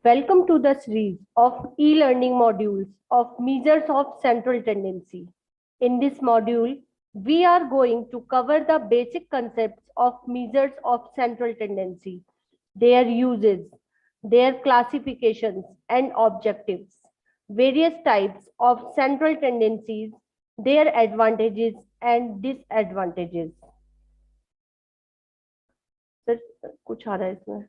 Welcome to the series of e-learning modules of measures of central tendency. In this module, we are going to cover the basic concepts of measures of central tendency, their uses, their classifications and objectives, various types of central tendencies, their advantages and disadvantages. Sir कुछ आ रहा है इसमें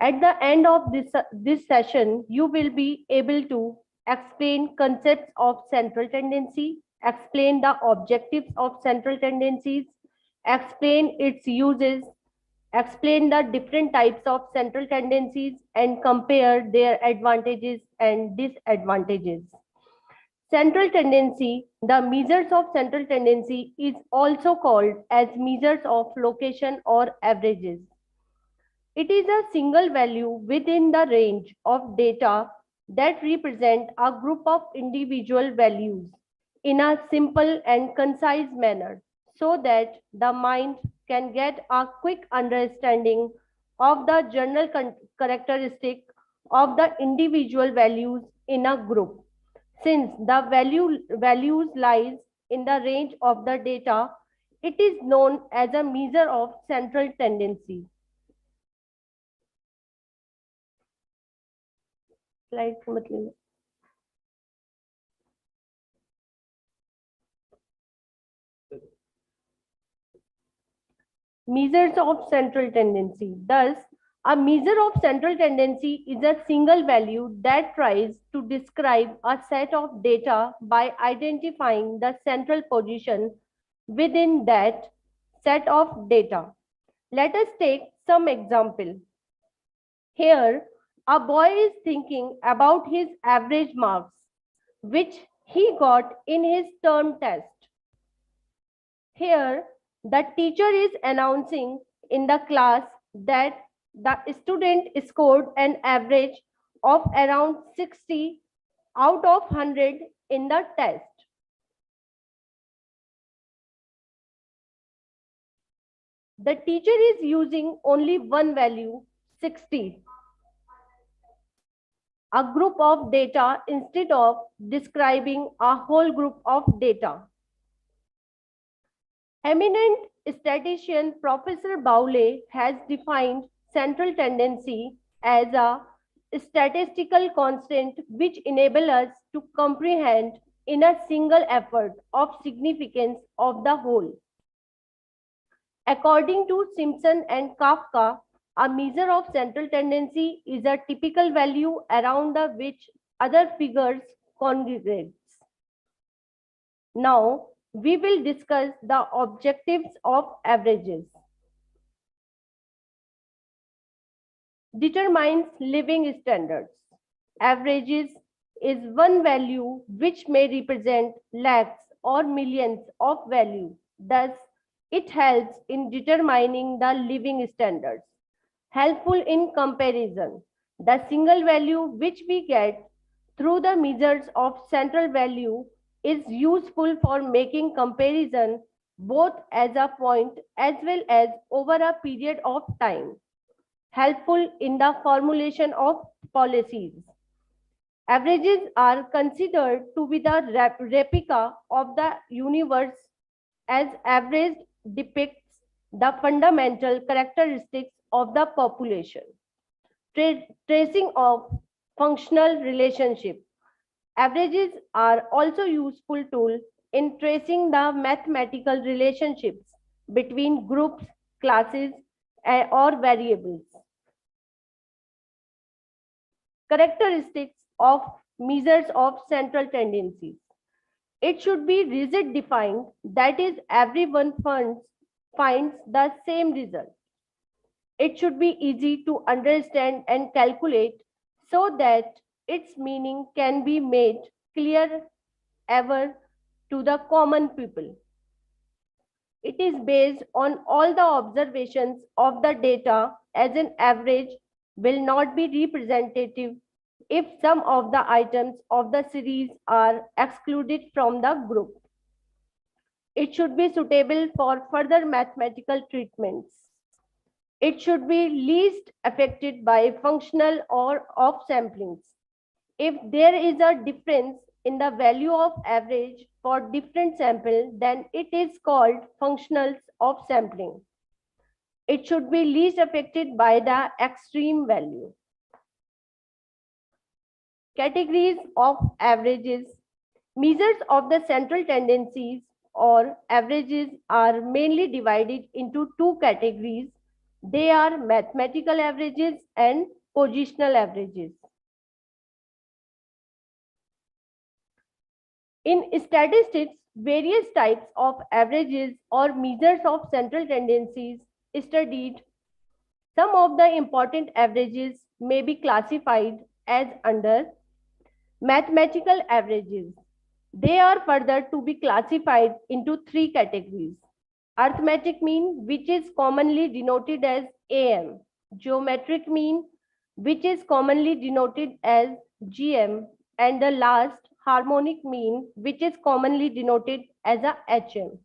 At the end of this session, you will be able to explain concepts of central tendency, explain the objectives of central tendencies, explain its uses, explain the different types of central tendencies, and compare their advantages and disadvantages. Central tendency, the measures of central tendency is also called as measures of location or averages. It is a single value within the range of data that represent a group of individual values in a simple and concise manner so that the mind can get a quick understanding of the general characteristic of the individual values in a group. Since the values lies in the range of the data, it is known as a measure of central tendency. Slide मतलब measures of central tendency. Thus, a measure of central tendency is a single value that tries to describe a set of data by identifying the central position within that set of data. Let us take some example. Here, a boy is thinking about his average marks, which he got in his term test. Here, the teacher is announcing in the class that the student scored an average of around 60 out of 100 in the test. The teacher is using only one value, 60, a group of data instead of describing a whole group of data. Eminent statistician Professor Bowley has defined central tendency as a statistical constant which enables us to comprehend in a single effort of significance of the whole. According to Simpson and Kafka, a measure of central tendency is a typical value around the which other figures congregate. Now, we will discuss the objectives of averages. Determines living standards. Averages is one value which may represent lakhs or millions of value. Thus, it helps in determining the living standards. Helpful in comparison. The single value which we get through the measures of central value is useful for making comparison both as a point as well as over a period of time. Helpful in the formulation of policies. Averages are considered to be the replica of the universe as average depicts the fundamental characteristics of the population. Tracing of functional relationship. Averages are also useful tool in tracing the mathematical relationships between groups, classes, or variables. Characteristics of measures of central tendencies. It should be rigid defined, that is, everyone finds the same result. It should be easy to understand and calculate so that its meaning can be made clear ever to the common people. It is based on all the observations of the data as an average will not be representative if some of the items of the series are excluded from the group. It should be suitable for further mathematical treatments. It should be least affected by functional or off samplings. If there is a difference in the value of average for different sample, then it is called functionals of sampling. It should be least affected by the extreme value. Categories of averages. Measures of the central tendencies or averages are mainly divided into two categories. They are mathematical averages and positional averages. In statistics, various types of averages or measures of central tendencies studied. Some of the important averages may be classified as under mathematical averages. They are further to be classified into three categories. Arithmetic mean, which is commonly denoted as AM. Geometric mean, which is commonly denoted as GM. And the last, harmonic mean, which is commonly denoted as a HM.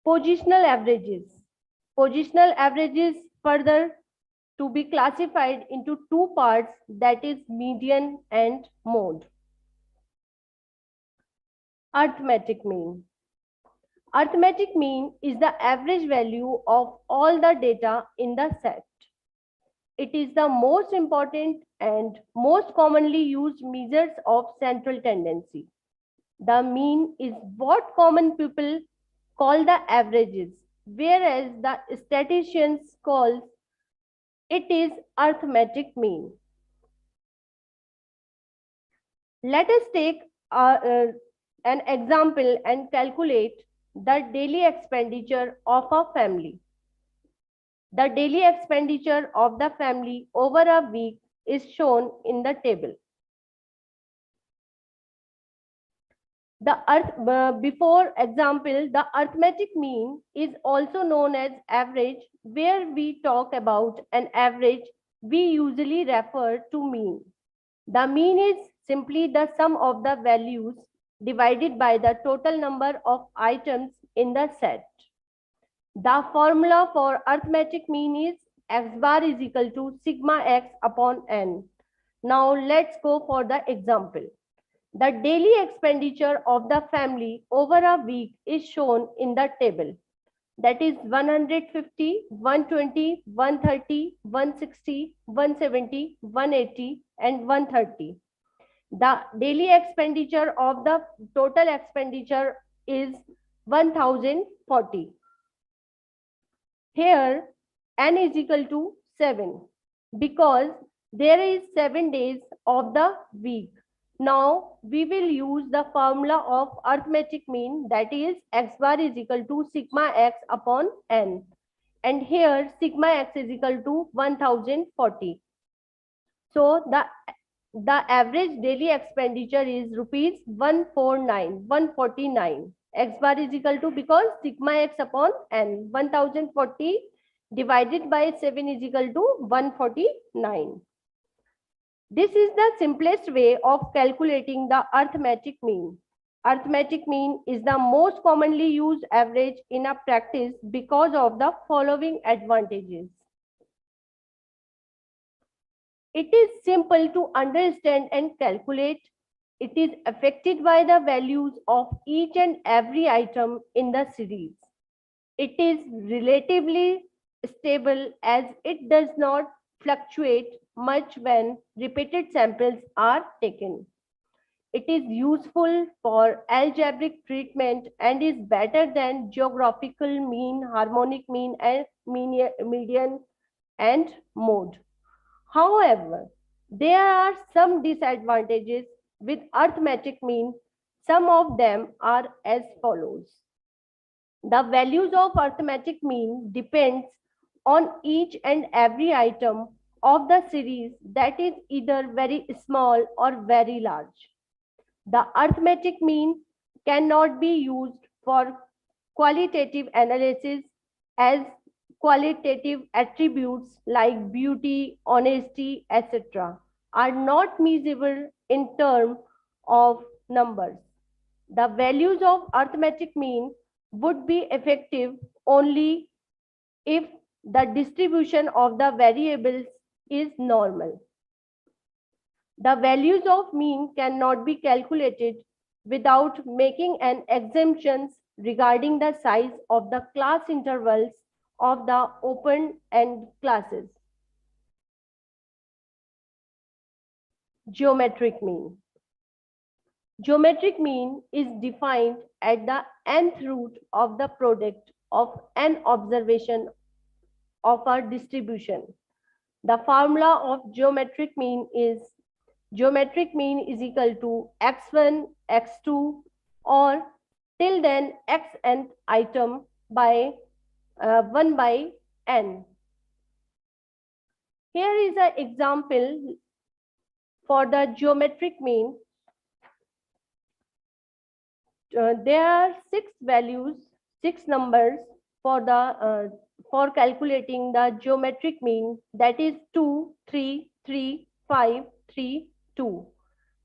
Positional averages. Positional averages further to be classified into two parts, that is median and mode. Arithmetic mean. Arithmetic mean is the average value of all the data in the set. It is the most important and most commonly used measures of central tendency. The mean is what common people call the averages, whereas the statisticians call it is arithmetic mean. Let us take an example and calculate the daily expenditure of a family. The daily expenditure of the family over a week is shown in the table. Before example, the arithmetic mean is also known as average. Where we talk about an average, we usually refer to mean. The mean is simply the sum of the values divided by the total number of items in the set. The formula for arithmetic mean is x bar is equal to sigma x upon n. Now let's go for the example. The daily expenditure of the family over a week is shown in the table. That is 150, 120, 130, 160, 170, 180 and 130. The daily expenditure of the total expenditure is 1040. Here n is equal to 7 because there is 7 days of the week. Now we will use the formula of arithmetic mean, that is x bar is equal to sigma x upon n, and here sigma x is equal to 1040. So the average daily expenditure is rupees 149. X bar is equal to, because sigma x upon n, 1040 divided by 7 is equal to 149. This is the simplest way of calculating the arithmetic mean. Arithmetic mean is the most commonly used average in a practice because of the following advantages. It is simple to understand and calculate. It is affected by the values of each and every item in the series. It is relatively stable as it does not fluctuate much when repeated samples are taken. It is useful for algebraic treatment and is better than geographical mean, harmonic mean, and median and mode. However, there are some disadvantages with arithmetic mean. Some of them are as follows. The values of arithmetic mean depends on each and every item of the series, that is either very small or very large. The arithmetic mean cannot be used for qualitative analysis, as qualitative attributes like beauty, honesty, etc. are not measurable in terms of numbers. The values of arithmetic mean would be effective only if the distribution of the variables is normal. The values of mean cannot be calculated without making an assumptions regarding the size of the class intervals of the open-end classes. Geometric mean. Geometric mean is defined at the nth root of the product of n observation of a distribution. The formula of geometric mean is equal to x1, x2 or till then xnth item by 1 by n. Here is an example for the geometric mean. There are 6 numbers for calculating the geometric mean, that is 2, 3, 3, 5, 3, 2.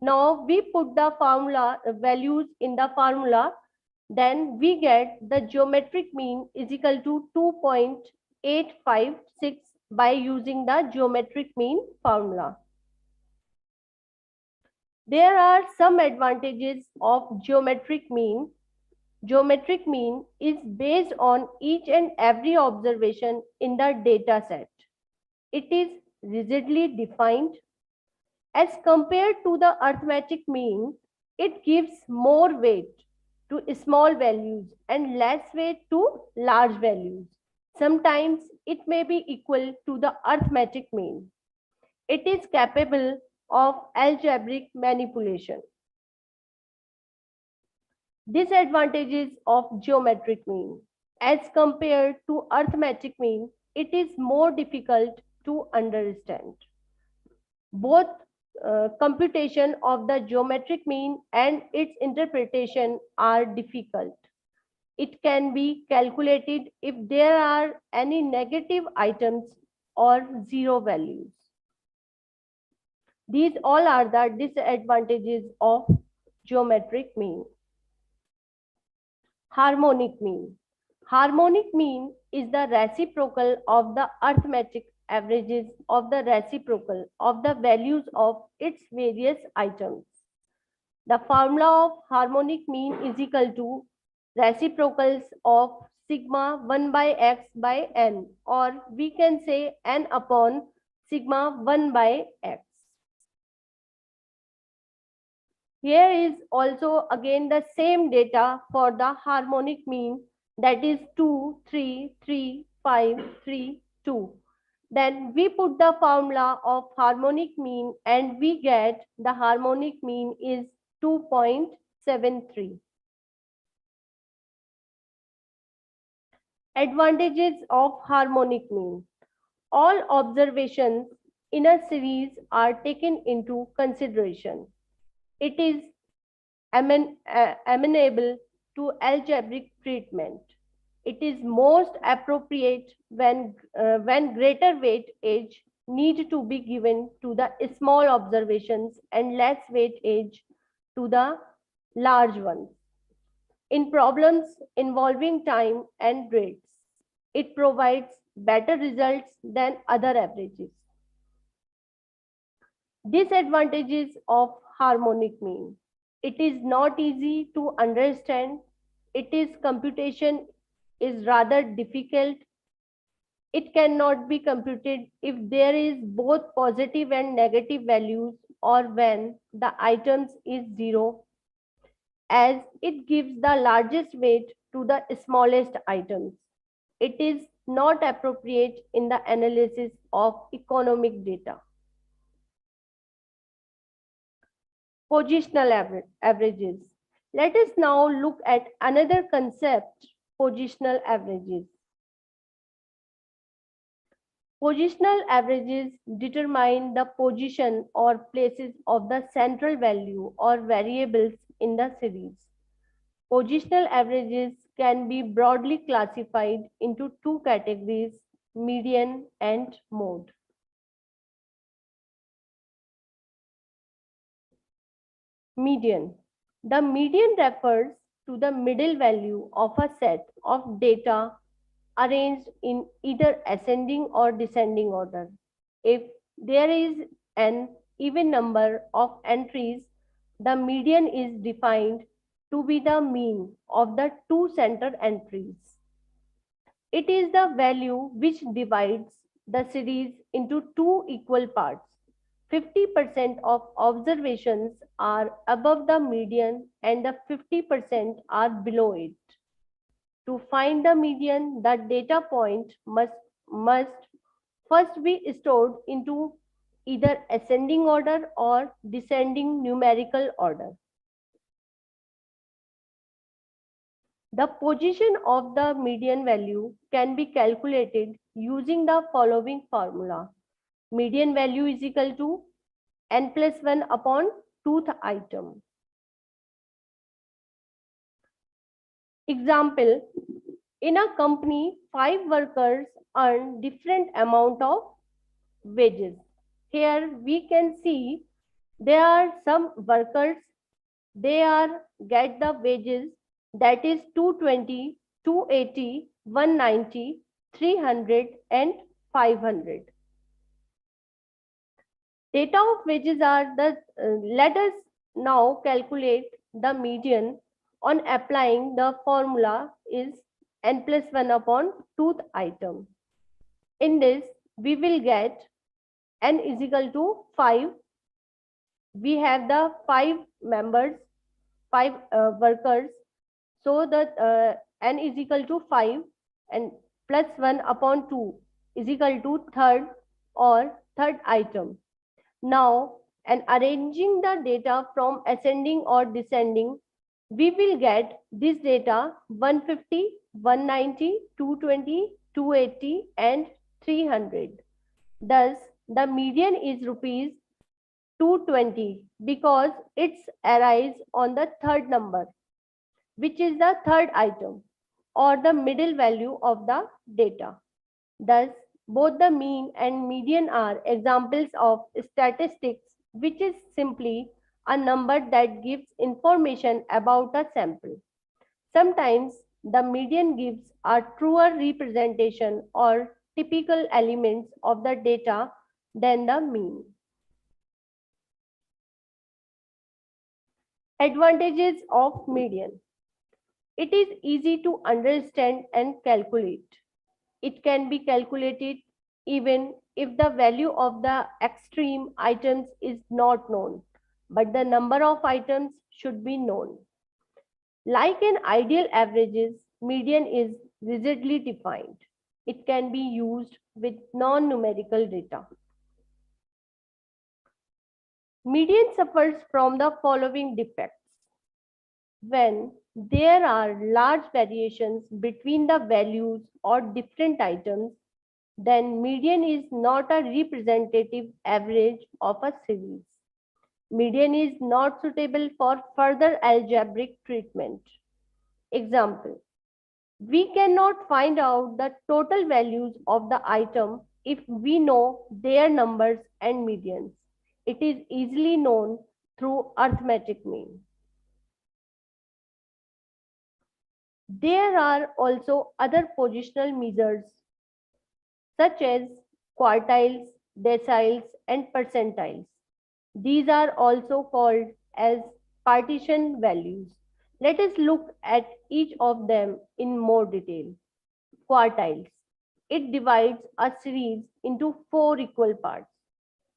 Now we put the formula values in the formula, then we get the geometric mean is equal to 2.856 by using the geometric mean formula. There are some advantages of geometric mean. Geometric mean is based on each and every observation in the data set. It is rigidly defined. As compared to the arithmetic mean, it gives more weight to small values and less weight to large values. Sometimes it may be equal to the arithmetic mean. It is capable of algebraic manipulation. Disadvantages of geometric mean. As compared to arithmetic mean, it is more difficult to understand. Both computation of the geometric mean and its interpretation are difficult. It can be calculated if there are any negative items or zero values. These all are the disadvantages of geometric mean. Harmonic mean. Harmonic mean is the reciprocal of the arithmetic averages of the reciprocal of the values of its various items. The formula of harmonic mean is equal to reciprocals of sigma 1 by x by n, or we can say n upon sigma 1 by x. Here is also again the same data for the harmonic mean, that is 2, 3, 3, 5, 3, 2. Then we put the formula of harmonic mean and we get the harmonic mean is 2.73. Advantages of harmonic mean. All observations in a series are taken into consideration. It is amenable to algebraic treatment. It is most appropriate when greater weightage need to be given to the small observations and less weightage to the large ones. In problems involving time and rates, it provides better results than other averages. Disadvantages of harmonic mean. It is not easy to understand. Computation is rather difficult. It cannot be computed if there is both positive and negative values or when the items is zero, as it gives the largest weight to the smallest items. It is not appropriate in the analysis of economic data. Positional averages. Let us now look at another concept, positional averages. Positional averages determine the position or places of the central value or variables in the series. Positional averages can be broadly classified into two categories, median and mode. Median. The median refers to the middle value of a set of data arranged in either ascending or descending order. If there is an even number of entries, the median is defined to be the mean of the two center entries. It is the value which divides the series into two equal parts. 50% of observations are above the median and the 50% are below it. To find the median, the data point must first be stored into either ascending order or descending numerical order. The position of the median value can be calculated using the following formula. Median value is equal to n plus 1 upon tooth item. Example, in a company, 5 workers earn different amount of wages. Here we can see there are some workers, they are get the wages that is 220, 280, 190, 300 and 500. Data of wages are the, let us now calculate the median on applying the formula is n plus 1 upon tooth item. In this, we will get n is equal to 5. We have the 5 members, 5 workers. So the n is equal to 5 and plus 1 upon 2 is equal to third item. Now, and arranging the data from ascending or descending, we will get this data 150, 190, 220, 280 and 300. Thus, the median is rupees 220 because it's arise on the third number, which is the third item or the middle value of the data. Thus, both the mean and median are examples of statistics, which is simply a number that gives information about a sample. Sometimes the median gives a truer representation or typical elements of the data than the mean. Advantages of median. It is easy to understand and calculate. It can be calculated even if the value of the extreme items is not known, but the number of items should be known. Like an ideal averages, median is rigidly defined. It can be used with non-numerical data. Median suffers from the following defects. When there are large variations between the values or different items, then median is not a representative average of a series. Median is not suitable for further algebraic treatment. Example, we cannot find out the total values of the item if we know their numbers and medians. It is easily known through arithmetic mean. There are also other positional measures such as quartiles, deciles, and percentiles. These are also called as partition values. Let us look at each of them in more detail. Quartiles. It divides a series into 4 equal parts.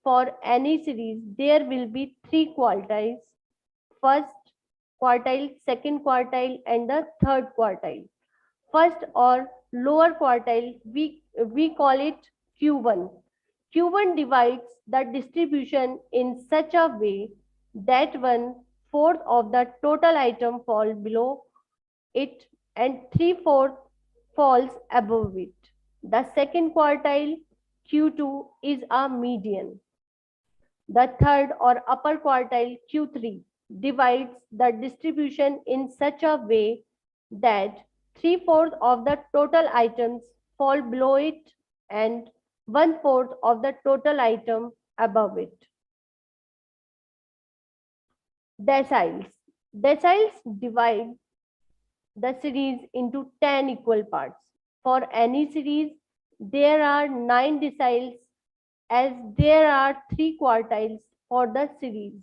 For any series, there will be 3 quartiles. First quartile, second quartile, and the third quartile. First or lower quartile, we call it Q1. Q1 divides the distribution in such a way that 1/4 of the total item fall below it and 3/4 falls above it. The second quartile, Q2, is a median. The third or upper quartile, Q3, divides the distribution in such a way that 3/4 of the total items fall below it and 1/4 of the total item above it. Deciles. Deciles divide the series into 10 equal parts. For any series, there are 9 deciles as there are 3 quartiles for the series.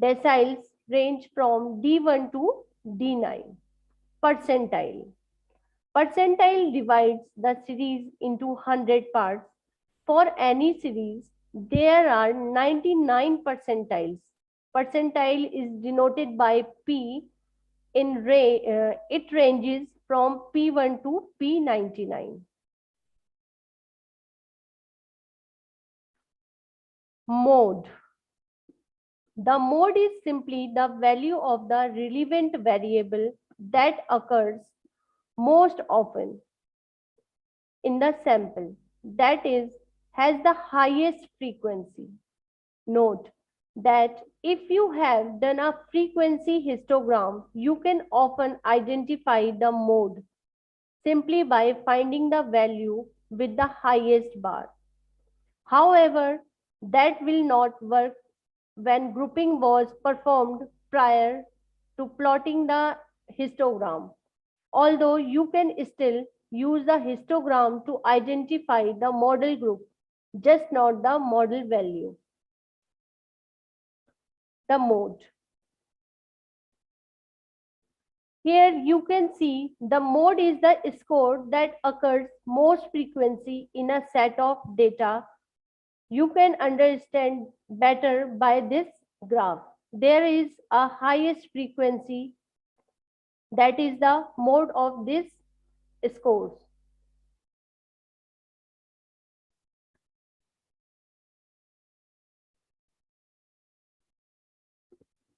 Deciles range from D1 to D9. Percentile. Percentile divides the series into 100 parts. For any series, there are 99 percentiles. Percentile is denoted by P. It ranges from P1 to P99. Mode. The mode is simply the value of the relevant variable that occurs most often in the sample, that is, has the highest frequency. Note that if you have done a frequency histogram, you can often identify the mode simply by finding the value with the highest bar. However, that will not work when grouping was performed prior to plotting the histogram, although you can still use the histogram to identify the model group, just not the model value. The mode. Here you can see the mode is the score that occurs most frequency in a set of data. You can understand better by this graph. There is a highest frequency, that is the mode of this scores.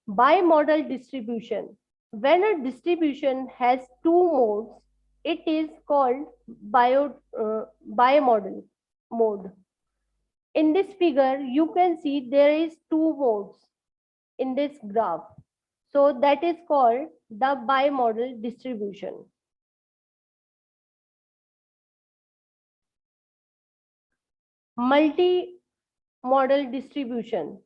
Bimodal distribution. When a distribution has two modes, it is called bimodal mode. In this figure, you can see there is two modes in this graph. So that is called the bimodal distribution. Multi-modal distribution.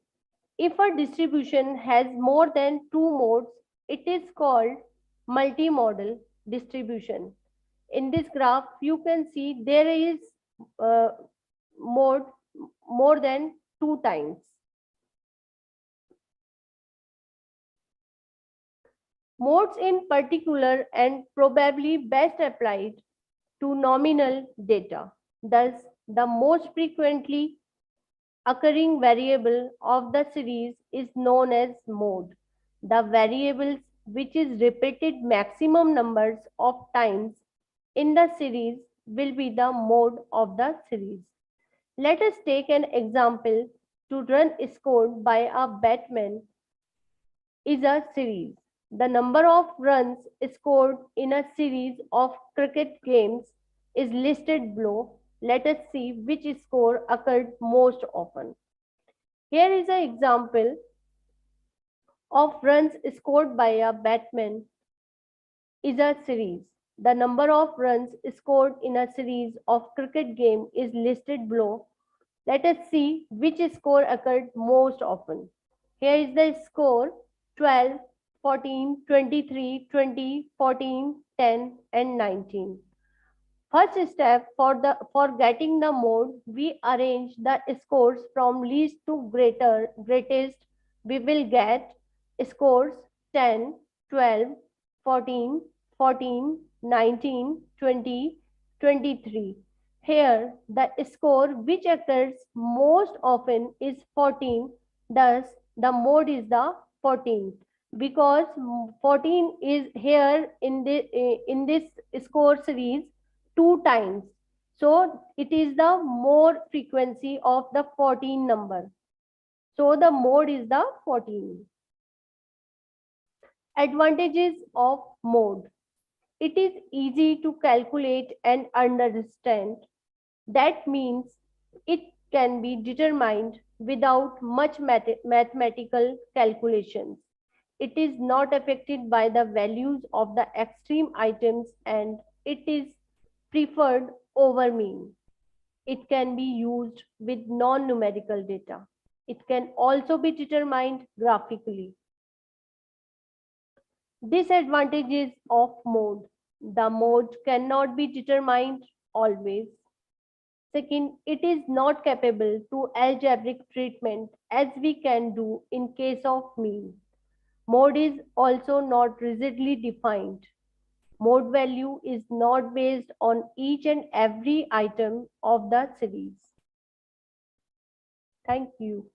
If a distribution has more than two modes, it is called multimodal distribution. In this graph, you can see there is uh, mode more than two times. Modes in particular and probably best applied to nominal data. Thus, the most frequently occurring variable of the series is known as mode. The variables which is repeated maximum numbers of times in the series will be the mode of the series. Let us take an example to run scored by a batsman is a series. The number of runs scored in a series of cricket games is listed below. Let us see which score occurred most often. Here is an example of runs scored by a batsman is a series. The number of runs scored in a series of cricket game is listed below. Let us see which score occurred most often. Here is the score 12, 14, 23, 20, 14, 10 and 19. First step for getting the mode, we arrange the scores from least to greatest. We will get scores 10, 12, 14, 14, 19, 20, 23. Here, the score which occurs most often is 14. Thus, the mode is the 14 because 14 is here in this score series two times. So it is the more frequency of the 14 number. So the mode is the 14. Advantages of mode. It is easy to calculate and understand. That means it can be determined without much mathematical calculations. It is not affected by the values of the extreme items and it is preferred over mean. It can be used with non-numerical data. It can also be determined graphically. Disadvantages of mode. The mode cannot be determined always. Second, it is not capable to algebraic treatment as we can do in case of mean. Mode is also not rigidly defined. Mode value is not based on each and every item of the series. Thank you.